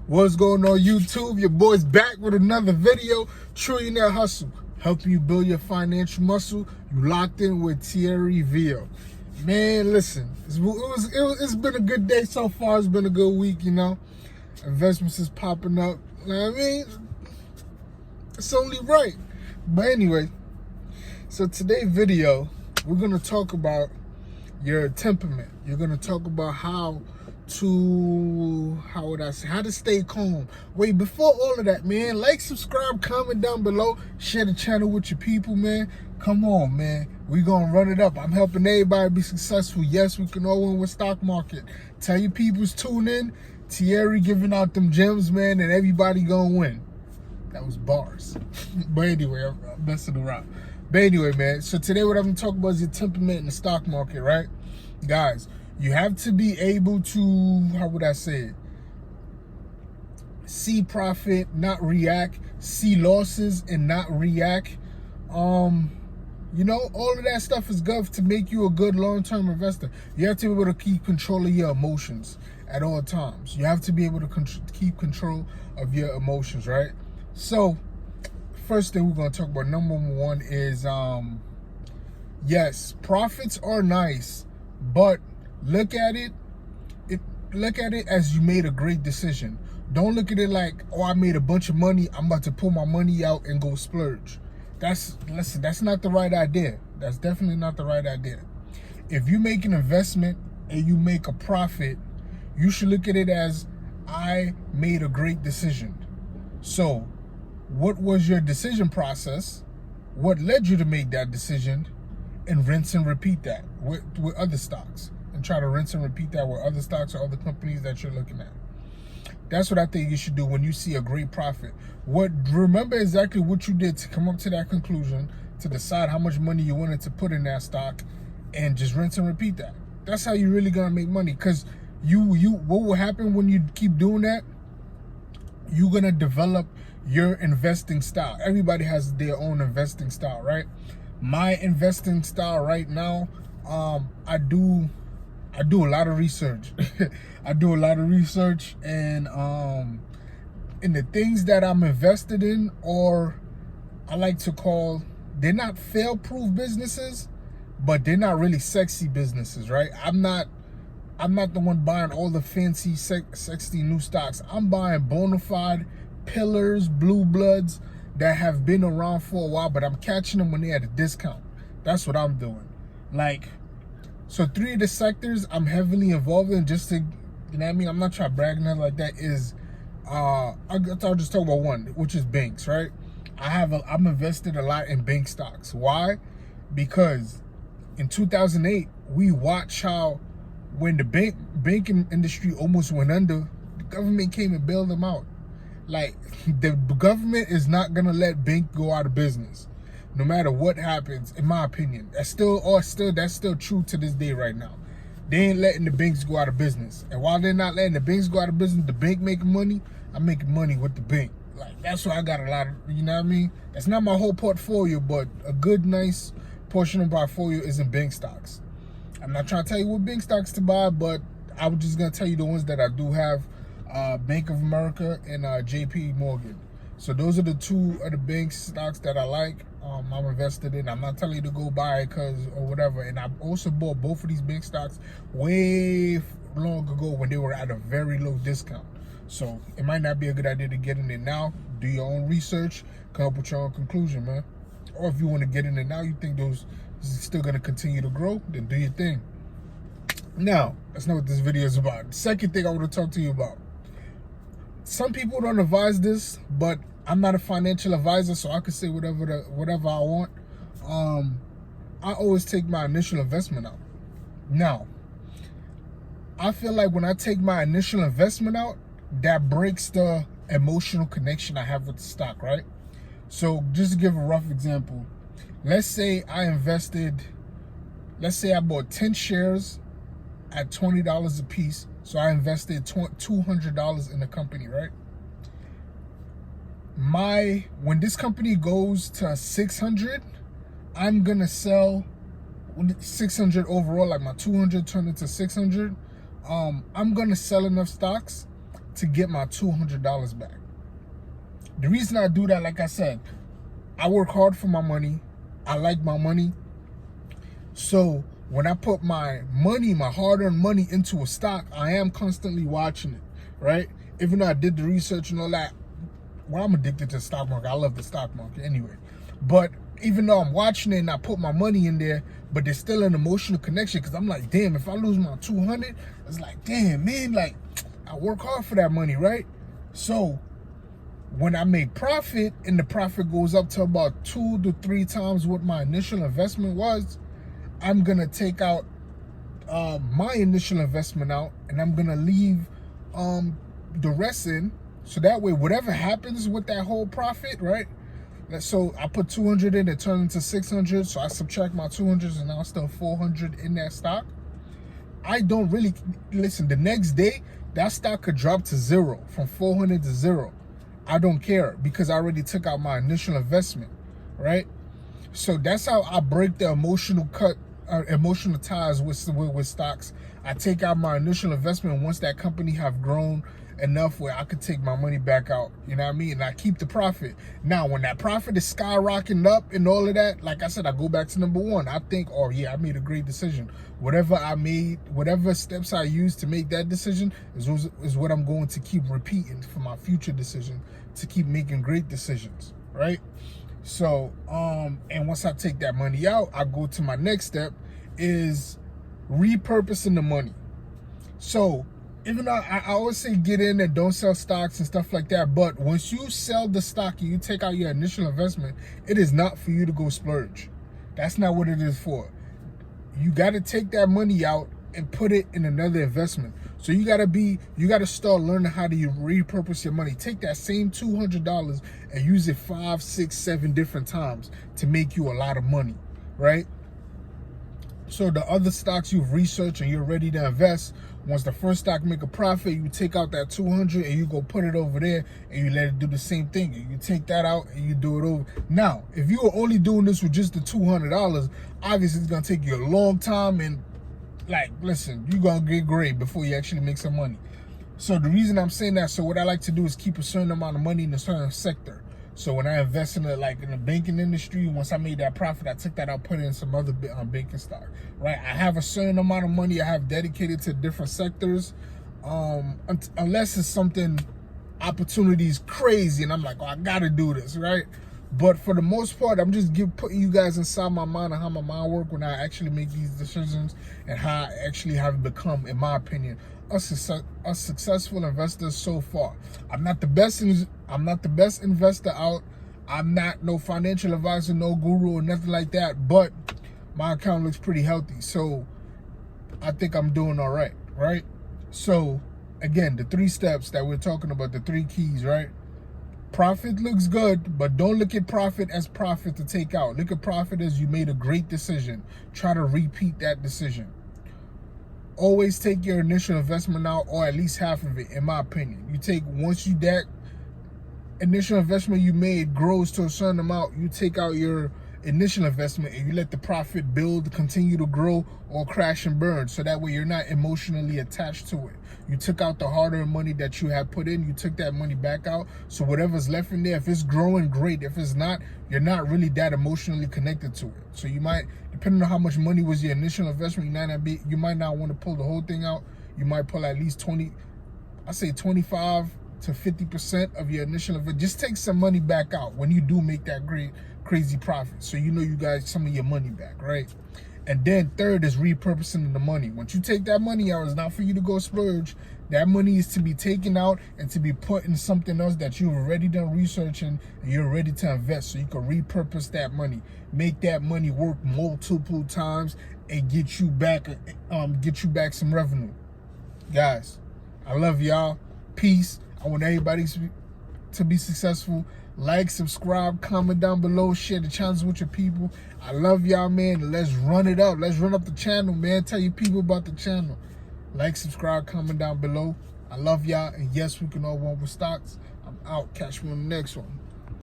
What's going on YouTube? Your boy's back with another video. Trillionaire Hustle, helping you build your financial muscle. You locked in with Thierry Vio. Man, listen, it's been a good day so far. It's been a good week, you know. Investments is popping up. You know what I mean? It's only right. But anyway, so today's video, we're going to talk about your temperament. You're going to talk about how to stay calm. Wait, before all of that, man, like, subscribe, comment down below, share the channel with your people, man. Come on, man, we gonna run it up. I'm helping everybody be successful. Yes, we can all win with stock market. Tell your peoples, tune in. Thierry giving out them gems, man, and everybody gonna win. That was bars. But anyway, I'm messing around. But anyway, man, so today what I'm gonna talk about is your temperament in the stock market, right? Guys, you have to be able to, how would I say it? See profit, not react. See losses and not react. You know, all of that stuff is good to make you a good long-term investor. You have to be able to keep control of your emotions at all times. You have to be able to keep control of your emotions, right? So, first thing we're going to talk about, number one, is, yes, profits are nice, but look at it as you made a great decision. Don't look at it like, oh, I made a bunch of money, I'm about to pull my money out and go splurge. Listen, that's not the right idea. That's definitely not the right idea. If you make an investment and you make a profit, you should look at it as, I made a great decision. So, what was your decision process? What led you to make that decision? And rinse and repeat that with other stocks. And try to rinse and repeat that with other stocks or other companies that you're looking at. That's what I think you should do when you see a great profit. Remember exactly what you did to come up to that conclusion, to decide how much money you wanted to put in that stock, and just rinse and repeat that. That's how you're really gonna make money. Because what will happen when you keep doing that? You're gonna develop your investing style. Everybody has their own investing style, right? My investing style right now, I do a lot of research. I do a lot of research, and in the things that I'm invested in, or I like to call, they're not fail-proof businesses, but they're not really sexy businesses, right? I'm not the one buying all the fancy, sexy new stocks. I'm buying bona fide pillars, blue bloods that have been around for a while, but I'm catching them when they're at a discount. That's what I'm doing. Like, so 3 of the sectors I'm heavily involved in, just to, you know what I mean? I'm not trying to brag nothing like that, is, I'll just talk about one, which is banks, right? I'm invested a lot in bank stocks. Why? Because in 2008, we watched how, when the banking industry almost went under, the government came and bailed them out. Like, the government is not gonna let bank go out of business, no matter what happens. In my opinion, that's still true to this day right now. They ain't letting the banks go out of business, and while they're not letting the banks go out of business, the bank making money. I'm making money with the bank. Like, that's why I got a lot of, you know what I mean? That's not my whole portfolio, but a good, nice portion of my portfolio is in bank stocks. I'm not trying to tell you what bank stocks to buy, but I was just gonna tell you the ones that I do have. Bank of America and JP Morgan. So those are the 2 of the bank stocks that I like. I'm invested in. I'm not telling you to go buy it or whatever. And I've also bought both of these bank stocks way long ago when they were at a very low discount. So it might not be a good idea to get in it now. Do your own research, come up with your own conclusion, man. Or if you want to get in it now, you think those is still going to continue to grow, then do your thing. Now, that's not what this video is about. The second thing I want to talk to you about. Some people don't advise this, but I'm not a financial advisor, so I can say whatever I want. I always take my initial investment out. Now, I feel like when I take my initial investment out, that breaks the emotional connection I have with the stock, right? So just to give a rough example, let's say I bought 10 shares at $20 a piece. So I invested $200 in the company, right? When this company goes to 600, I'm gonna sell 600 overall, like my 200 turned into 600. I'm gonna sell enough stocks to get my $200 back. The reason I do that, like I said, I work hard for my money. I like my money. So when I put my money, my hard-earned money into a stock, I am constantly watching it, right? Even though I did the research and all that, well, I'm addicted to the stock market. I love the stock market anyway. But even though I'm watching it and I put my money in there, but there's still an emotional connection because I'm like, damn, if I lose my 200, it's like, damn, man, like, I work hard for that money, right? So when I make profit and the profit goes up to about 2 to 3 times what my initial investment was, I'm going to take out my initial investment out, and I'm going to leave the rest in. So that way, whatever happens with that whole profit, right? So I put 200 in, it turned into 600. So I subtract my 200s and now still 400 in that stock. I don't really, listen, the next day, that stock could drop to 0, from 400 to 0. I don't care because I already took out my initial investment, right? So that's how I break the emotional ties with stocks. I take out my initial investment once that company have grown enough where I could take my money back out, you know what I mean? And I keep the profit. Now, when that profit is skyrocketing up and all of that, like I said, I go back to number one. I think, oh yeah, I made a great decision. Whatever I made, whatever steps I used to make that decision is what I'm going to keep repeating for my future decision, to keep making great decisions, right? So, and once I take that money out, I go to my next step, is repurposing the money. So, even though I always say get in and don't sell stocks and stuff like that, but once you sell the stock and you take out your initial investment, it is not for you to go splurge. That's not what it is for. You got to take that money out and put it in another investment. So you got to start learning how to repurpose your money. Take that same $200 and use it 5, 6, 7 different times to make you a lot of money, right? So the other stocks you've researched and you're ready to invest, once the first stock make a profit, you take out that 200 and you go put it over there and you let it do the same thing. You take that out and you do it over. Now, if you were only doing this with just the $200, obviously it's going to take you a long time, and like, listen, you're going to get great before you actually make some money. So the reason I'm saying that, so what I like to do is keep a certain amount of money in a certain sector. So when I invest in in the banking industry, once I made that profit, I took that out, put it in some other banking stock, right? I have a certain amount of money I have dedicated to different sectors, unless it's something, opportunities crazy, and I'm like, oh, I gotta do this, right? But for the most part, I'm just putting you guys inside my mind and how my mind works when I actually make these decisions, and how I actually have become, in my opinion, a successful investor so far. I'm not the best investor out. I'm not no financial advisor, no guru or nothing like that, but my account looks pretty healthy. So I think I'm doing all right, right? So again, the 3 steps that we're talking about, the 3 keys, right? Profit looks good, but don't look at profit as profit to take out. Look at profit as you made a great decision. Try to repeat that decision. Always take your initial investment out, or at least half of it, in my opinion. Once that initial investment you made grows to a certain amount, you take out your initial investment and you let the profit build, continue to grow, or crash and burn. So that way you're not emotionally attached to it. You took out the hard-earned money that you had put in, you took that money back out. So whatever's left in there, if it's growing, great. If it's not, you're not really that emotionally connected to it. So you might, depending on how much money was your initial investment, you might not want to pull the whole thing out. You might pull at least 25 to 50% of your initial investment. Just take some money back out when you do make that great, crazy profit. So you know you got some of your money back, right? And then third is repurposing the money. Once you take that money out, it's not for you to go splurge. That money is to be taken out and to be put in something else that you've already done researching and you're ready to invest, so you can repurpose that money, make that money work multiple times and get you back some revenue. Guys, I love y'all. Peace. I want everybody to be successful. Like, subscribe, comment down below, share the channels with your people. I love y'all, man. Let's run it up. Let's run up the channel, man. Tell your people about the channel. Like, subscribe, comment down below. I love y'all. And yes, we can all win with stocks. I'm out. Catch me on the next one.